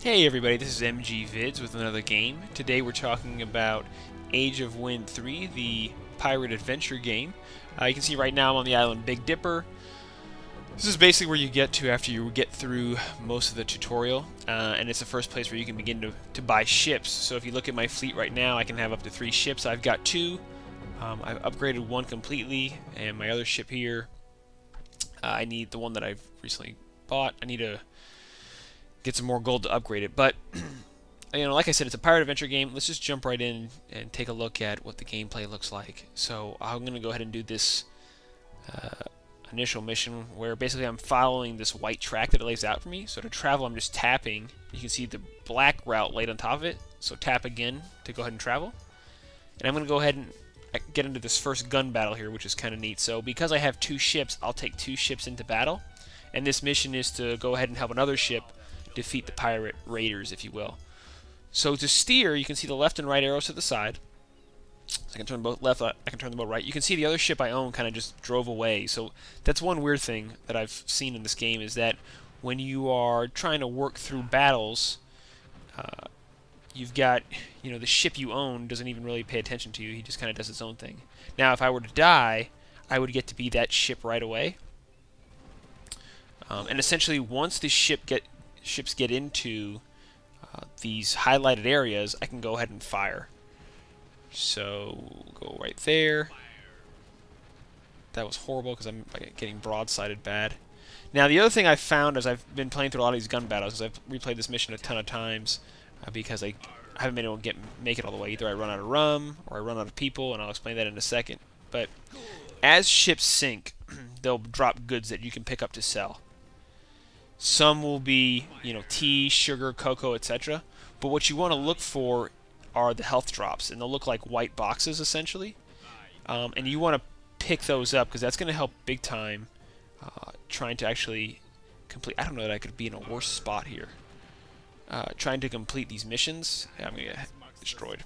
Hey everybody, this is MG Vids with another game. Today we're talking about Age of Wind 3, the pirate adventure game. You can see right now I'm on the island Big Dipper. This is basically where you get to after you get through most of the tutorial, and it's the first place where you can begin to buy ships. So if you look at my fleet right now, I can have up to 3 ships. I've got 2. I've upgraded one completely, and my other ship here, I need the one that I've recently bought. I need to get some more gold to upgrade it, but like I said, it's a pirate adventure game. Let's just jump right in and take a look at what the gameplay looks like. So I'm going to go ahead and do this initial mission where basically I'm following this white track that it lays out for me. So to travel, I'm just tapping. You can see the black route laid on top of it. So tap again to go ahead and travel. And I'm going to go ahead and get into this first gun battle here, which is kind of neat. So because I have 2 ships, I'll take 2 ships into battle. And this mission is to go ahead and help another ship defeat the pirate raiders, if you will. So to steer, you can see the left and right arrows to the side. So I can turn both left, I can turn them both right. You can see the other ship I own kind of just drove away. So that's one weird thing that I've seen in this game is that when you are trying to work through battles, you've got, the ship you own doesn't even really pay attention to you. He just kind of does its own thing. Now, if I were to die, I would get to be that ship right away. And essentially, once the ships get into these highlighted areas, I can go ahead and fire. So go right there. That was horrible because I'm getting broadsided bad. Now the other thing I've found as I've been playing through a lot of these gun battles is I've replayed this mission a ton of times because I haven't been able to make it all the way. Either I run out of rum or I run out of people, and I'll explain that in a second. But as ships sink, they'll drop goods that you can pick up to sell. Some will be, tea, sugar, cocoa, etc. But what you want to look for are the health drops, and they'll look like white boxes essentially. And you want to pick those up because that's going to help big time trying to actually complete. I don't know that I could be in a worse spot here. Trying to complete these missions. Yeah, I'm going to get destroyed.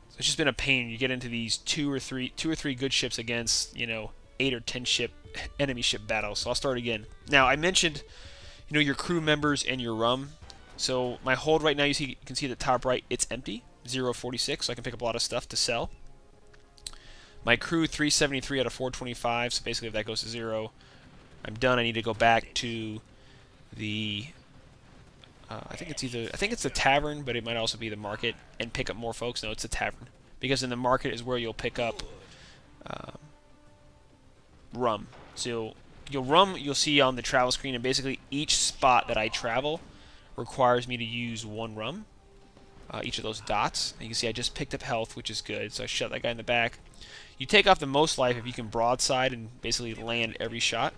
So it's just been a pain. You get into these two or three good ships against 8 or 10 ship enemy ship battles. So I'll start again. Now I mentioned your crew members and your rum. So my hold right now, you can see at the top right, it's empty, 0.46, so I can pick up a lot of stuff to sell. My crew 373 out of 425, so basically if that goes to 0, I'm done. I need to go back to the I think it's the tavern, but it might also be the market and pick up more folks. No, it's the tavern because in the market is where you'll pick up rum. So you'll see on the travel screen, and basically each spot that I travel requires me to use 1 rum. Each of those dots. And you can see I just picked up health, which is good. So I shot that guy in the back. You take off the most life if you can broadside and basically land every shot.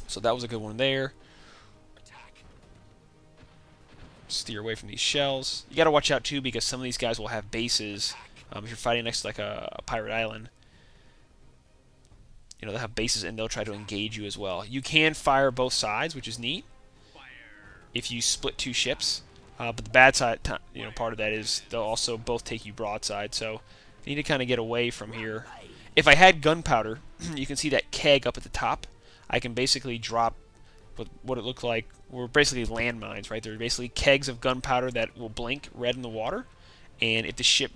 So that was a good one there. Steer away from these shells. You got to watch out too because some of these guys will have bases. If you're fighting next to like a pirate island, they'll have bases and they'll try to engage you as well. You can fire both sides, which is neat if you split 2 ships. But the bad side, part of that is they'll also both take you broadside. So you need to kind of get away from here. If I had gunpowder, you can see that keg up at the top. I can basically drop what it looked like were basically landmines, right? They're basically kegs of gunpowder that will blink red in the water. And if the ship,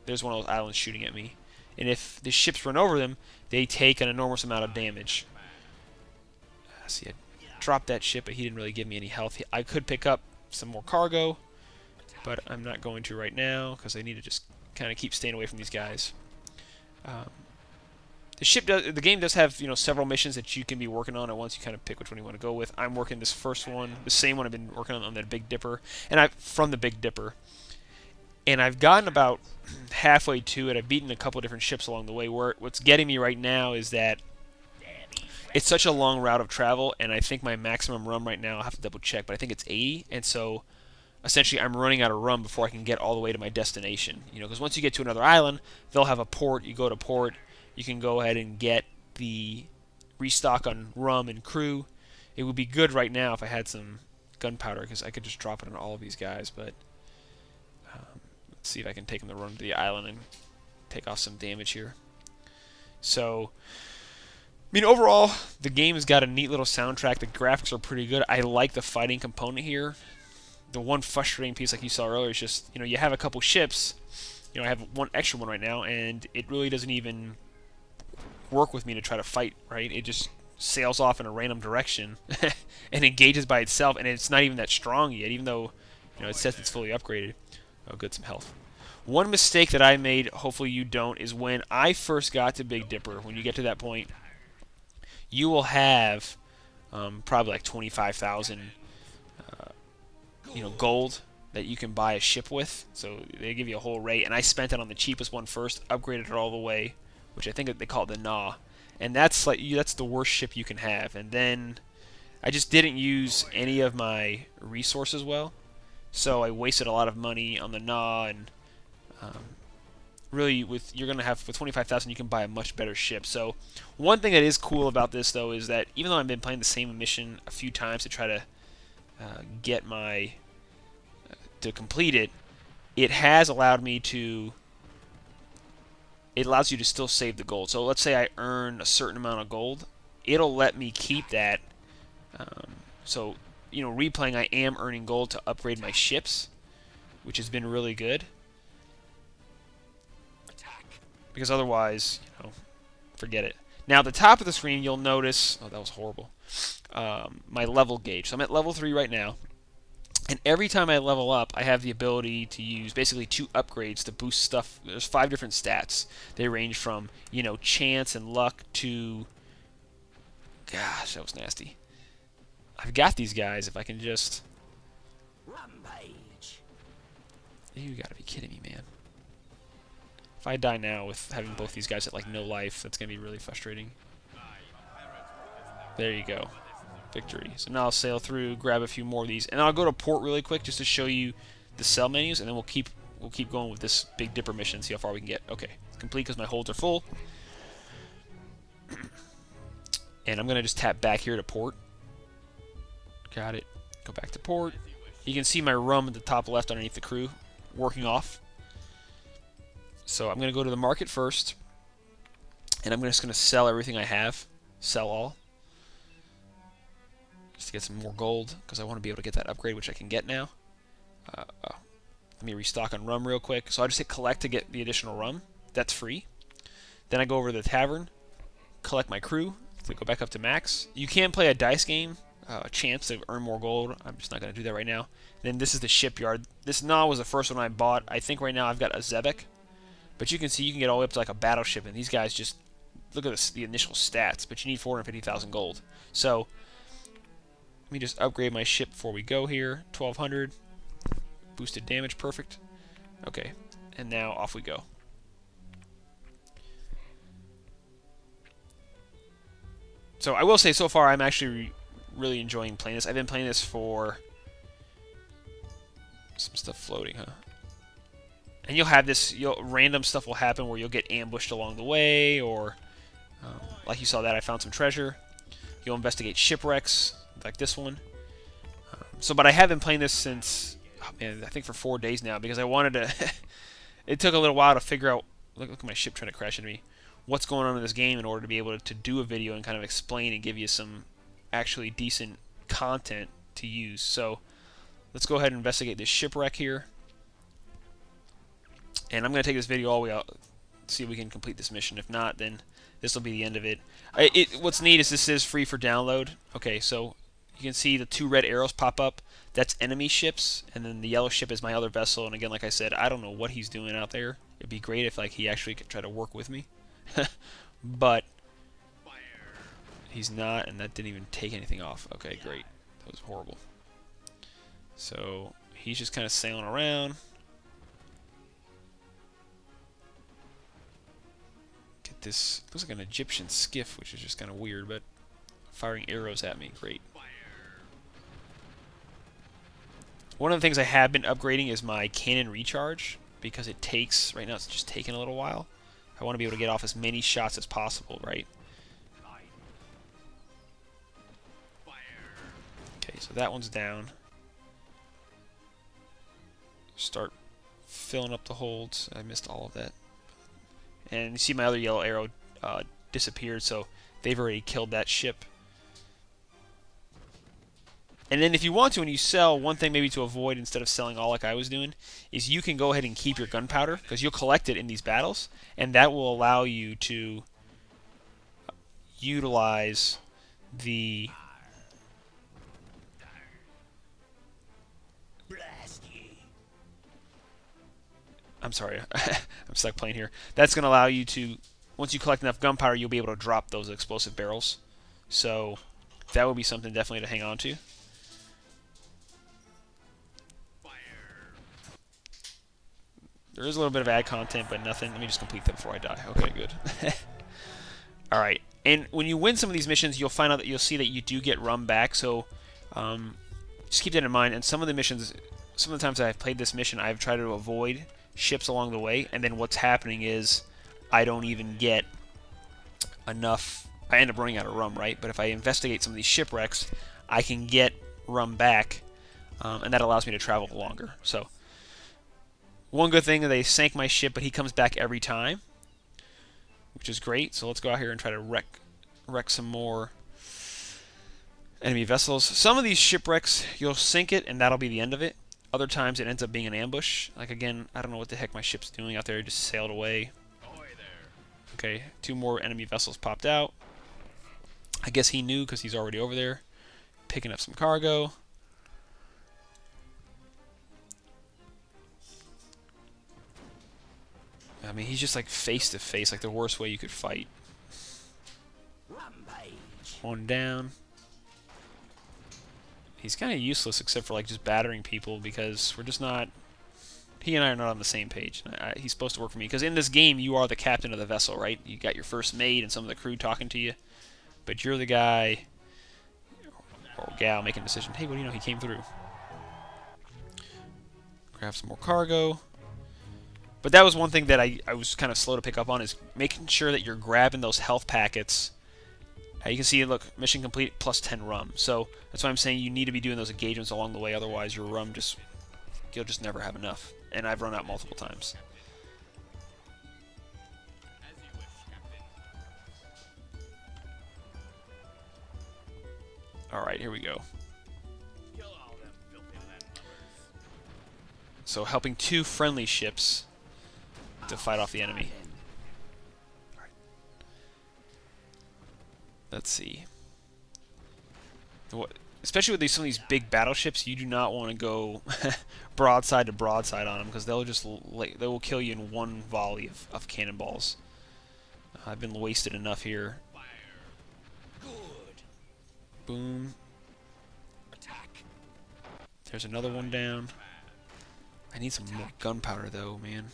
there's one of those islands shooting at me. And if the ships run over them, they take an enormous amount of damage. See, I dropped that ship, but he didn't really give me any health. I could pick up some more cargo, but I'm not going to right now because I need to just kind of keep staying away from these guys. The game does have several missions that you can be working on at once. You kind of pick which one you want to go with. I'm working this first one, the same one I've been working on that Big Dipper, and from the Big Dipper. And I've gotten about halfway to it. I've beaten a couple of different ships along the way. What's getting me right now is that it's such a long route of travel, and I think my maximum rum right now, I'll have to double check, but I think it's 80, and so essentially I'm running out of rum before I can get all the way to my destination. Because once you get to another island, they'll have a port. You go to port, you can go ahead and get the restock on rum and crew. It would be good right now if I had some gunpowder because I could just drop it on all of these guys, but let's see if I can take them to run to the island and take off some damage here. So mean, overall, the game has got a neat little soundtrack. The graphics are pretty good. I like the fighting component here. The one frustrating piece, like you saw earlier, is just, you have a couple ships. I have one extra one right now, and it really doesn't even work with me to try to fight, right? It just sails off in a random direction and engages by itself, and it's not even that strong yet, even though, it says it's fully upgraded. Oh, good, some health. One mistake that I made, hopefully you don't, is when I first got to Big Dipper, when you get to that point, you will have probably like 25,000 gold that you can buy a ship with. So they give you a whole rate, and I spent it on the cheapest one first, upgraded it all the way, which I think they call it the Gnaw, and that's the worst ship you can have. And then I just didn't use any of my resources well, so I wasted a lot of money on the Gnaw. And um, really, with 25,000, you can buy a much better ship. So one thing that is cool about this, though, is that even though I've been playing the same mission a few times to try to get my to complete it, it has allowed me to. It allows you to still save the gold. So let's say I earn a certain amount of gold, it'll let me keep that. So replaying, I am earning gold to upgrade my ships, which has been really good. Because otherwise, forget it. Now, at the top of the screen, you'll notice. Oh, that was horrible. My level gauge. So I'm at level 3 right now. And every time I level up, I have the ability to use basically 2 upgrades to boost stuff. There's 5 different stats. They range from, chance and luck to... Gosh, that was nasty. I've got these guys if I can just... Rampage. You gotta be kidding me, man. If I die now with having both these guys at, like, no life, that's gonna be really frustrating. There you go. Victory. So now I'll sail through, grab a few more of these, and I'll go to port really quick just to show you the sell menus, and then we'll keep going with this Big Dipper mission, see how far we can get. Okay, it's complete because my holds are full. And I'm gonna just tap back here to port. Got it. Go back to port. You can see my rum at the top left underneath the crew working off. So I'm gonna go to the market first, and I'm just gonna sell everything I have. Sell all. Just to get some more gold, because I want to be able to get that upgrade, which I can get now. Let me restock on rum real quick. So I just hit collect to get the additional rum. That's free. Then I go over to the tavern, collect my crew, to go back up to max. You can play a dice game, a chance to earn more gold. I'm just not going to do that right now. Then this is the shipyard. This Gnaw was the first one I bought. I think right now I've got a Zebek. But you can see you can get all the way up to like a battleship, and these guys just... Look at the initial stats, but you need 450,000 gold. So... Let me just upgrade my ship before we go here. 1200. Boosted damage, perfect. Okay, and now off we go. So I will say, so far, I'm actually really enjoying playing this. I've been playing this for... Some stuff floating, huh? And you'll have this... Random stuff will happen where you'll get ambushed along the way, or... like you saw that, I found some treasure. You'll investigate shipwrecks, like this one. But I have been playing this since, oh man, I think for 4 days now, because I wanted to... It took a little while to figure out... Look at my ship trying to crash into me. What's going on in this game in order to be able to do a video and kind of explain and give you some actually decent content to use. So let's go ahead and investigate this shipwreck here. And I'm going to take this video all the way out, see if we can complete this mission. If not, then this will be the end of it. What's neat is this is free for download. Okay, so you can see the 2 red arrows pop up. That's enemy ships, and then the yellow ship is my other vessel. And again, like I said, I don't know what he's doing out there. It'd be great if he actually could try to work with me. But he's not, and that didn't even take anything off. Okay, great. That was horrible. So he's just kind of sailing around. Get this. Looks like an Egyptian skiff, which is just kind of weird, but firing arrows at me. Great. One of the things I have been upgrading is my cannon recharge, because it takes, right now it's just taking a little while. I want to be able to get off as many shots as possible, right? Okay, so that one's down. Start filling up the holds. I missed all of that. And you see my other yellow arrow disappeared, so they've already killed that ship. And then if you want to, when you sell, one thing maybe to avoid instead of selling all like I was doing, is you can go ahead and keep your gunpowder, because you'll collect it in these battles, and that will allow you to utilize the... I'm sorry, I'm stuck playing here. That's going to allow you to, once you collect enough gunpowder, you'll be able to drop those explosive barrels. So that would be something definitely to hang on to. There is a little bit of ad content, but nothing. Let me just complete that before I die. Okay, good. All right. And when you win some of these missions, you'll find out that you'll see that you do get rum back. So just keep that in mind. And some of the missions, some of the times I've played this mission, I've tried to avoid ships along the way. And then what's happening is I don't even get enough. I end up running out of rum, right? But if I investigate some of these shipwrecks, I can get rum back, and that allows me to travel longer. So one good thing, they sank my ship, but he comes back every time, which is great. So let's go out here and try to wreck some more enemy vessels. Some of these shipwrecks, you'll sink it, and that'll be the end of it. Other times, it ends up being an ambush. Like, again, I don't know what the heck my ship's doing out there. It just sailed away. Okay, 2 more enemy vessels popped out. I guess he knew because he's already over there, picking up some cargo. I mean, he's just like face to face, like the worst way you could fight. One down. He's kind of useless except for like just battering people because we're just not... He and I are not on the same page. He's supposed to work for me because in this game you are the captain of the vessel, right? You got your first mate and some of the crew talking to you, but you're the guy or gal making a decision. Hey, what do you know? He came through. Grab some more cargo. But that was one thing that I was kind of slow to pick up on, is making sure that you're grabbing those health packets. You can see, look, mission complete plus 10 rum. So that's why I'm saying you need to be doing those engagements along the way. Otherwise, your rum you'll just never have enough. And I've run out multiple times. Alright, here we go. So helping 2 friendly ships to fight off the enemy. Let's see. Especially with some of these big battleships, you do not want to go broadside to broadside on them because they will kill you in one volley of cannonballs. I've been wasted enough here. Boom. There's another one down. I need some more gunpowder though, man.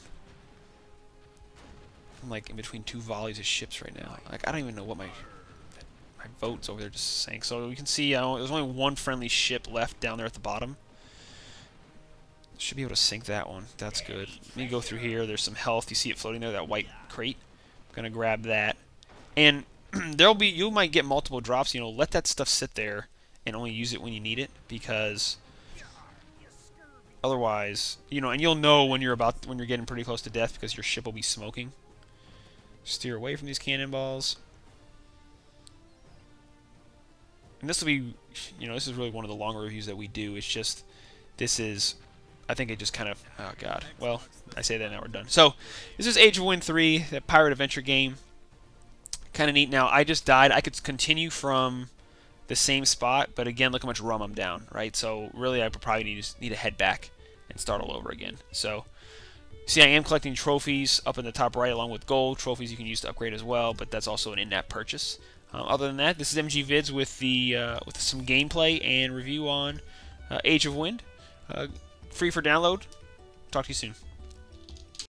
I'm like in between 2 volleys of ships right now. Like I don't even know what my boat's over there just sank. So you can see there's only 1 friendly ship left down there at the bottom. Should be able to sink that one. That's good. Let me go through here. There's some health. You see it floating there, that white crate. I'm gonna grab that. And you might get multiple drops. You know, let that stuff sit there and only use it when you need it, because otherwise, you know, and you'll know when you're getting pretty close to death because your ship will be smoking. Steer away from these cannonballs. And this will be, you know, this is really one of the longer reviews that we do. It's just, I think it just kind of, oh god. Well, I say that now we're done. So, this is Age of Wind 3, that pirate adventure game. Kind of neat. Now, I just died. I could continue from the same spot, but again, look how much rum I'm down, right? So, really, I probably need to head back and start all over again. So, see, I am collecting trophies up in the top right, along with gold. Trophies you can use to upgrade as well, but that's also an in-app purchase. Other than that, this is MG Vids with some gameplay and review on Age of Wind. Free for download. Talk to you soon.